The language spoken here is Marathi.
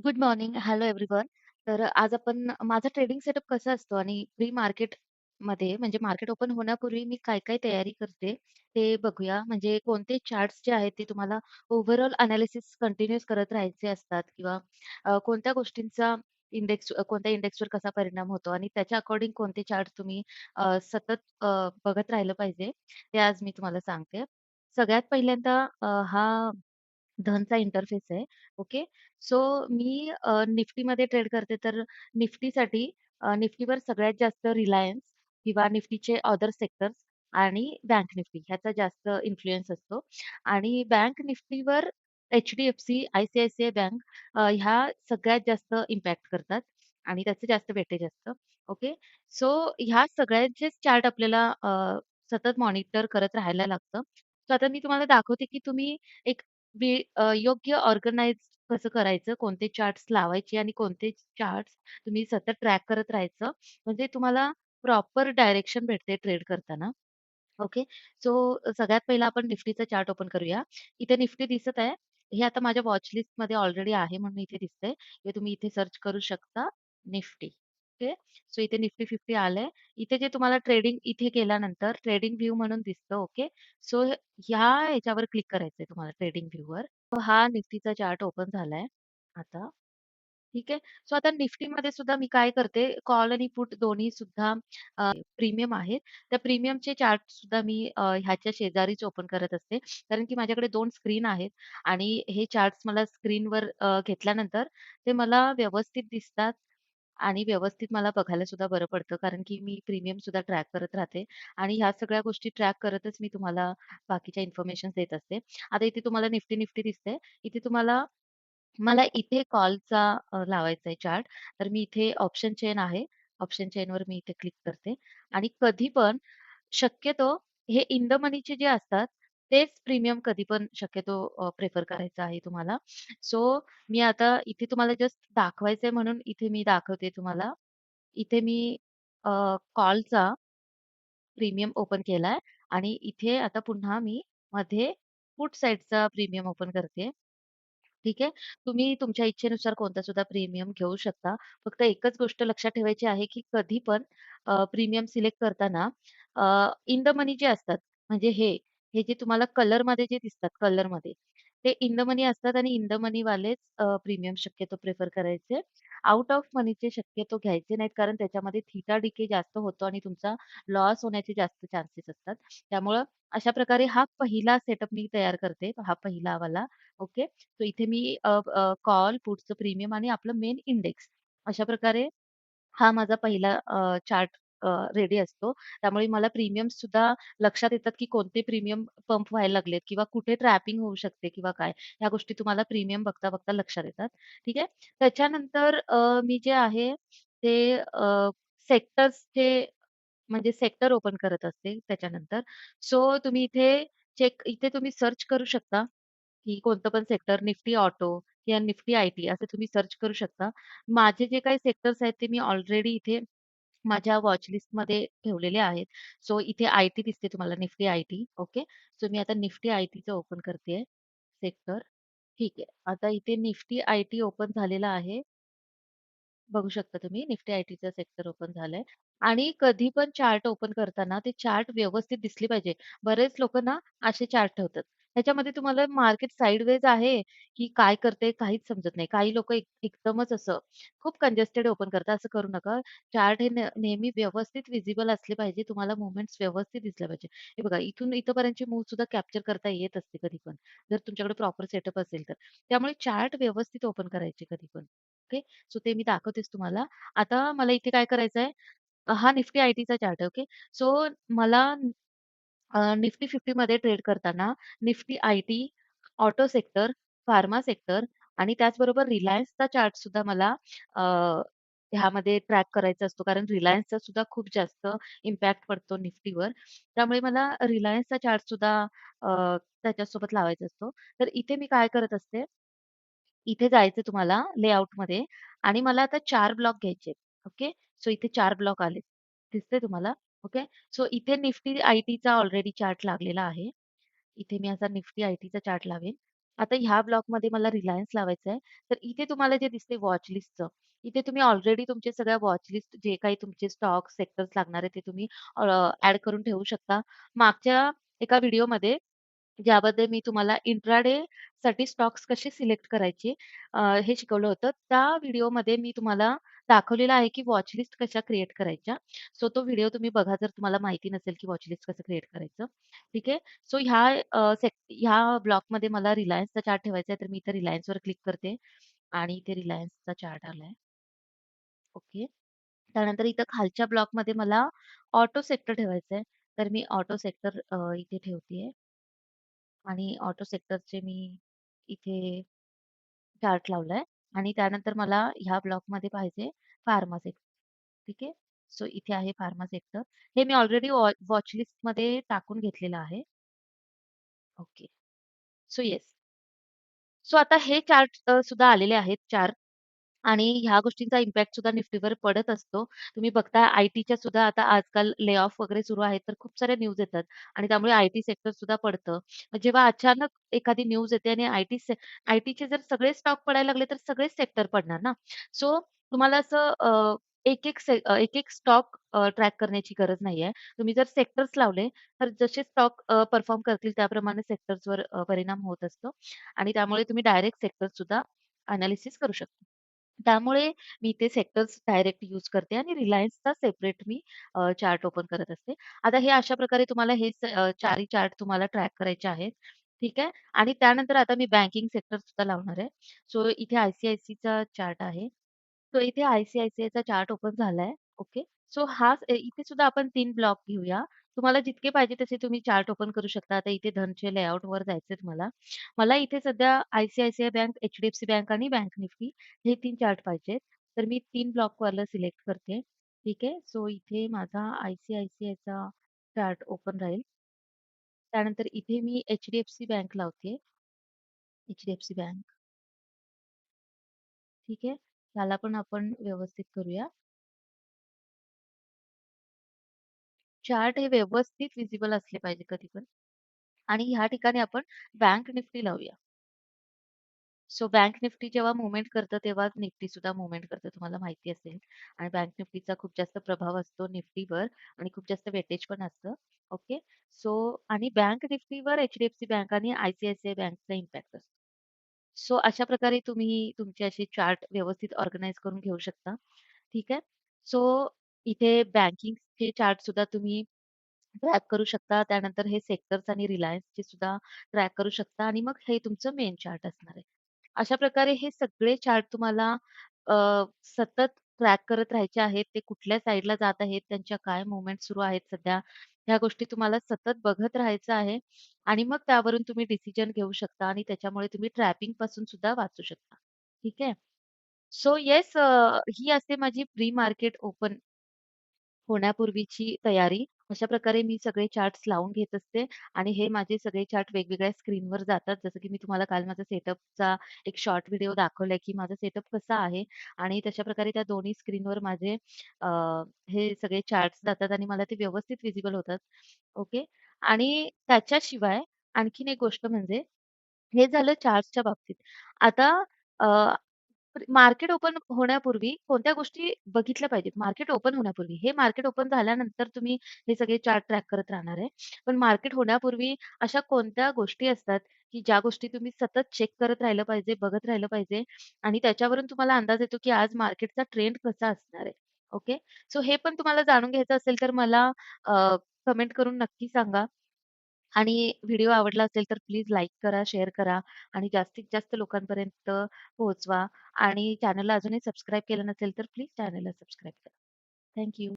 Good morning. Hello everyone. तर आज आपण माझा ट्रेडिंग सेटअप कसा असतो आणि प्री मार्केटमध्ये म्हणजे मार्केट ओपन होण्यापूर्वी मी काय-काय तयारी करते, ते बघूया. म्हणजे कोणते चार्ट्स जे आहेत ते तुम्हाला ओव्हरऑल एनालिसिस कंटिन्यूअस करत राहायचे असतात किंवा कोणत्या गोष्टींचा कोणत्या इंडेक्सवर कसा परिणाम होतो आणि त्याच्या अकॉर्डिंग कोणते चार्ट तुम्ही सतत बघत राहिलं पाहिजे, ते आज मी तुम्हाला सांगते. सगळ्यात पहिल्यांदा हा धनचा इंटरफेस आहे. ओके. सो मी निफ्टीमध्ये ट्रेड करते तर निफ्टीसाठी निफ्टीवर सगळ्यात जास्त रिलायन्स किंवा निफ्टीचे अदर सेक्टर्स आणि बँक निफ्टी ह्याचा जास्त इन्फ्लुअन्स असतो आणि बँक निफ्टीवर एच-डी-एफ-सी, आय-सी-आय-सी-आय बँक ह्या सगळ्यात जास्त इम्पॅक्ट करतात आणि त्याचं जास्त वेटेज असतं. ओके. सो ह्या सगळ्यांचेच चार्ट आपल्याला सतत मॉनिटर करत राहायला लागतं. सो आता मी तुम्हाला दाखवते, की तुम्ही एक योग्य ऑर्गनाइज कसं करायचं, कोणते चार्ट्स लावायचे आणि कोणते चार्ट्स तुम्ही सतत ट्रॅक करत राहायचं. म्हणजे तुम्हाला प्रॉपर डायरेक्शन भेटते ट्रेड करताना. ओके. सो सगळ्यात पहिला आपण निफ्टीचा चार्ट ओपन करूया. इथे निफ्टी दिसत आहे. हे आता माझ्या वॉच लिस्टमध्ये ऑलरेडी आहे म्हणून इथे दिसतंय. हे तुम्ही इथे सर्च करू शकता निफ्टी. ओके. सो इथे निफ्टी 50 आलंय. इथे जे तुम्हाला ट्रेडिंग इथे केल्यानंतर ट्रेडिंग व्ह्यू म्हणून दिसतं. ओके. सो ह्या ह्याच्यावर क्लिक करायचंय तुम्हाला ट्रेडिंग व्ह्यूवर. हा निफ्टीचा चार्ट ओपन झालाय आता. ठीक आहे. सो आता निफ्टीमध्ये सुद्धा मी काय करते, कॉल आणि पुट दोन्ही सुद्धा प्रीमियम आहेत. त्या प्रीमियमचे चार्ट सुद्धा मी ह्याच्या शेजारीच ओपन करत असते. कारण की माझ्याकडे 2 स्क्रीन आहेत आणि हे चार्ट्स मला स्क्रीनवर घेतल्यानंतर ते मला व्यवस्थित दिसतात आणि व्यवस्थित मला बघायला सुद्धा बरं पडतं. कारण की मी प्रीमियम सुद्धा ट्रॅक करत राहते आणि ह्या सगळ्या गोष्टी ट्रॅक करतच मी तुम्हाला बाकीच्या इन्फॉर्मेशन देत असते. आता इथे तुम्हाला निफ्टी दिसते. इथे तुम्हाला मला इथे कॉलचा लावायचा आहे चार्ट. तर मी इथे ऑप्शन चेन आहे. ऑप्शन चेनवर मी इथे क्लिक करते आणि कधी पण शक्यतो हे इन द मनीचे जे असतात, तेच प्रीमियम कधी पण शक्यतो प्रिफर करायचं आहे तुम्हाला. सो मी आता इथे तुम्हाला जस्ट दाखवायचंय म्हणून इथे मी दाखवते तुम्हाला. इथे मी कॉलचा प्रीमियम ओपन केलाय आणि इथे आता पुन्हा मी मध्ये पुट साइडचा प्रीमियम ओपन करते. ठीक आहे. तुम्ही तुमच्या इच्छेनुसार कोणता सुद्धा प्रीमियम घेऊ शकता. फक्त एकच गोष्ट लक्षात ठेवायची आहे, की कधी पण प्रीमियम सिलेक्ट करताना इन द मनी जे असतात, म्हणजे हे जे तुम्हाला कलरमध्ये जे दिसतात कलरमध्ये, ते इन द मनी असतात आणि इन द मनीवालेच प्रीमियम शक्यतो प्रिफर करायचे. आउट ऑफ मनीचे शक्यतो घ्यायचे नाहीत, कारण त्याच्यामध्ये थिटा डिके जास्त होतो आणि तुमचा लॉस होण्याचे जास्त चान्सेस असतात. त्यामुळं अशा प्रकारे हा पहिला सेटअप मी तयार करते, हा पहिला वाला. ओके. सो इथे मी कॉल, पुटचं प्रीमियम आणि आपलं मेन इंडेक्स अशा प्रकारे हा माझा पहिला चार्ट रेडी असतो. त्यामुळे मला प्रीमियम्स सुद्धा लक्षात येतात, की कोणते प्रीमियम पंप व्हायला लागलेत किंवा कुठे ट्रॅपिंग होऊ शकते किंवा काय. ह्या गोष्टी तुम्हाला प्रीमियम बघता-बघता लक्षात येतात. ठीक आहे. त्याच्यानंतर मी जे आहे ते सेक्टर्सचे म्हणजे सेक्टर ओपन करत असते त्याच्यानंतर. सो तुम्ही इथे तुम्ही सर्च करू शकता. की कोणतं पण सेक्टर निफ्टी ऑटो किंवा निफ्टी आय-टी असं तुम्ही सर्च करू शकता. माझे जे काही सेक्टर्स आहेत ते मी ऑलरेडी इथे माझ्या वॉच लिस्टमध्ये ठेवलेले आहेत. सो इथे आय-टी दिसते तुम्हाला निफ्टी आय-टी. ओके. सो मी आता निफ्टी आय-टीचं ओपन करतेय सेक्टर. ठीक आहे. आता इथे निफ्टी आय-टी ओपन झालेला आहे. बघू शकता तुम्ही निफ्टी आयटीचं सेक्टर ओपन झालंय आणि कधी पण चार्ट ओपन करताना ते चार्ट व्यवस्थित दिसले पाहिजे. बरेच लोकं ना असे चार्ट ठेवतात. त्याच्यामध्ये तुम्हाला मार्केट साइडवेज आहे, की काय करते काहीच समजत नाही. काही लोकं एकदमच असं खूप कंजेस्टेड ओपन करतात. असं करू नका. चार्ट हे नेहमी व्यवस्थित व्हिजिबल असले पाहिजे. तुम्हाला मूव्हमेंट्स व्यवस्थित दिसल्या पाहिजे. हे बघा इथून इथपर्यंतची मूव्ह सुद्धा कॅप्चर करता येत असते कधी पण. जर तुमच्याकडे प्रॉपर सेटअप असेल तर. त्यामुळे चार्ट व्यवस्थित ओपन करायचे कधी पण. ओके. सो ते मी दाखवतेच तुम्हाला. आता मला इथे काय करायचंय, हा निफ्टी आयटीचा चार्ट आहे. ओके. सो मला निफ्टी 50 मध्ये ट्रेड करताना Nifty IT, auto sector, pharma sector आणि त्याचबरोबर रिलायन्सचा चार्ट सुद्धा मला अ, ह्यामध्ये ट्रॅक करायचा असतो. कारण रिलायन्सचा सुद्धा खूप जास्त इम्पॅक्ट पडतो निफ्टीवर. त्यामुळे मला रिलायन्सचा चार्ट सुद्धा त्याच्यासोबत लावायचा असतो. तर इथे मी काय करत असते, इथे जायचं तुम्हाला लेआउटमध्ये आणि मला आता 4 ब्लॉक घ्यायचे ओके. सो इथे 4 ब्लॉक आले. दिसतंय तुम्हाला? ओके. सो इथे निफ्टी आयटीचा ऑलरेडी चार्ट लागलेला आहे. इथे मी असा निफ्टी आयटीचा चार्ट लावेन आता ह्या ब्लॉकमध्ये मला रिलायन्स लावायचा आहे. तर इथे तुम्हाला जे दिसते वॉच लिस्टचं, इथे तुम्ही ऑलरेडी तुमचे सगळ्या वॉच लिस्ट जे काही तुमचे स्टॉक सेक्टर्स लागणार आहे ते तुम्ही ॲड करून ठेवू शकता. मागच्या एका व्हिडिओमध्ये ज्यामध्ये मी तुम्हाला इंट्राडे साठी स्टॉक्स कसे सिलेक्ट करायचे हे शिकवलं होतं. त्या व्हिडिओमध्ये मी तुम्हाला दाखवलेलं आहे, की वॉच लिस्ट कशा क्रिएट करायच्या. सो तो व्हिडिओ तुम्ही बघा जर तुम्हाला माहिती नसेल, की वॉच लिस्ट कसं क्रिएट करायचं. ठीक आहे. सो ह्या ब्लॉकमध्ये मला रिलायन्सचा चार्ट ठेवायचा आहे, तर मी इथे रिलायन्सवर क्लिक करते आणि इथे रिलायन्सचा चार्ट आलाय. ओके. त्यानंतर इथं खालच्या ब्लॉकमध्ये मला ऑटो सेक्टर ठेवायचं आहे. तर मी ऑटो सेक्टर इथे ठेवतेय. आणि ऑटो सेक्टरचे मी इथे चार्ट लावलाय आणि त्यानंतर मला ह्या ब्लॉकमध्ये पाहिजे फार्मा सेक्टर. ठीक आहे. सो इथे आहे फार्मा सेक्टर. हे मी ऑलरेडी वॉच लिस्टमध्ये टाकून घेतलेलं आहे. ओके. So yes. सो आता हे चार्ट सुद्धा आलेले आहेत 4 आणि ह्या गोष्टींचा इम्पॅक्ट सुद्धा निफ्टीवर पडत असतो. तुम्ही बघता आय-टीच्या सुद्धा आता आजकाल ले ऑफ वगैरे सुरू आहेत, तर खूप साऱ्या न्यूज येतात आणि त्यामुळे आय-टी सेक्टर सुद्धा पडतं. मग जेव्हा अचानक एखादी न्यूज येते आणि आय-टीचे जर सगळे स्टॉक पडायला लागले, तर सगळेच सेक्टर पडणार ना. सो तुम्हाला असं एक-एक स्टॉक ट्रॅक करण्याची गरज नाहीये. तुम्ही जर सेक्टर्स लावले, तर जसे स्टॉक परफॉर्म करतील त्याप्रमाणे सेक्टर्सवर परिणाम होत असतो आणि त्यामुळे तुम्ही डायरेक्ट सेक्टर सुद्धा एनालिसिस करू शकता. त्यामुळे मी ते सेक्टर्स डायरेक्ट यूज करते आणि रिलायन्सचा सेपरेट मी चार्ट ओपन करत असते. आता हे अशा प्रकारे तुम्हाला हे चारही चार्ट तुम्हाला ट्रॅक करायचे आहेत. ठीक आहे. आणि त्यानंतर आता मी बँकिंग सेक्टर सुद्धा लावणार आहे. सो इथे आय-सी-आय-सी-चा चार्ट आहे. सो इथे आय-सी-आय-सी-आयचा चार्ट ओपन झालाय. ओके. सो इथे सुद्धा आपण 3 ब्लॉक घेऊया. तुम्हाला जितके पाहिजे तसे तुम्ही चार्ट ओपन करू शकता. आता इथे धनचे लेआउटवर जायचेत मला. मला इथे सध्या आय-सी-आय-सी-आय बँक, एच-डी-एफ-सी बँक आणि बँक निफ्टी हे 3 चार्ट पाहिजेत. तर मी 3 ब्लॉकवालं सिलेक्ट करते. ठीक आहे. सो इथे माझा आय-सी-आय-सी-आयचा चार्ट ओपन राहील. त्यानंतर इथे मी एच-डी-एफ-सी बँक लावते. HDFC bank. ठीक आहे. त्याला पण आपण व्यवस्थित करूया. चार्ट हे व्यवस्थित विजिबल असले पाहिजे कधी पण. आणि ह्या ठिकाणी आपण बँक निफ्टी लावूया. सो बँक निफ्टी जेव्हा मूव्हमेंट करतं, तेव्हाच निफ्टी सुद्धा मूव्हमेंट करतं तुम्हाला माहिती असेल. आणि बँक निफ्टीचा खूप जास्त प्रभाव असतो निफ्टीवर आणि खूप जास्त वेटेज पण असतं. ओके. सो आणि बँक निफ्टीवर एच-डी-एफ-सी बँक आणि आय-सी-आय-सी-आय बँकचा इम्पॅक्ट असतो. सो अशा प्रकारे तुम्ही तुमचे असे चार्ट व्यवस्थित ऑर्गनाइज करून घेऊ शकता. ठीक आहे. सो इथे बँकिंगचे चार्ट सुद्धा तुम्ही ट्रॅक करू शकता. त्यानंतर हे सेक्टर्स आणि रिलायन्सचे सुद्धा ट्रॅक करू शकता आणि मग हे तुमचं मेन चार्ट असणार आहे. अशा प्रकारे हे सगळे चार्ट तुम्हाला अ, सतत ट्रॅक करत राहायचे आहेत. ते कुठल्या साइडला जात आहेत, त्यांच्या काय मूव्हमेंट सुरू आहेत सध्या, ह्या गोष्टी तुम्हाला सतत बघत राहायचं आहे आणि मग त्यावरून तुम्ही डिसिजन घेऊ शकता आणि त्याच्यामुळे तुम्ही ट्रॅपिंगपासून सुद्धा वाचू शकता. ठीक आहे. सो येस ही असते माझी प्री मार्केट ओपन होण्यापूर्वीची तयारी. अशा प्रकारे मी सगळे चार्ट्स लावून घेत असते आणि हे माझे सगळे चार्ट वेगवेगळ्या स्क्रीनवर जातात. जसं की मी तुम्हाला काल माझा सेटअपचा एक शॉर्ट व्हिडिओ दाखवलाय, की माझा सेटअप कसा आहे आणि तशा प्रकारे त्या दोन्ही स्क्रीनवर माझे अ, हे सगळे चार्ट्स जातात आणि मला ते व्यवस्थित व्हिजिबल होतात. ओके. आणि त्याच्याशिवाय आणखीन एक गोष्ट म्हणजे हे झालं चार्ट्सच्या बाबतीत. आता मार्केट ओपन होण्यापूर्वी कोणत्या गोष्टी बघितल्या पाहिजेत? मार्केट ओपन होण्यापूर्वी. हे मार्केट ओपन झाल्यानंतर तुम्ही हे सगळे चार्ट ट्रॅक करत राहणार आहे. पण मार्केट होण्यापूर्वी अशा कोणत्या गोष्टी असतात, की ज्या गोष्टी तुम्ही सतत चेक करत राहिलं पाहिजे, बघत राहिलं पाहिजे आणि त्याच्यावरून तुम्हाला अंदाज येतो, की आज मार्केटचा ट्रेंड कसा असणार आहे. ओके. सो हे पण तुम्हाला जाणून घ्यायचं असेल तर मला कमेंट करून नक्की सांगा. आणि व्हिडिओ आवडला असेल तर प्लीज लाईक करा, शेअर करा आणि जास्तीत जास्त लोकांपर्यंत पोहोचवा आणि चॅनलला अजूनही सबस्क्राईब केलं नसेल तर प्लीज चॅनलला सबस्क्राईब करा. Thank you.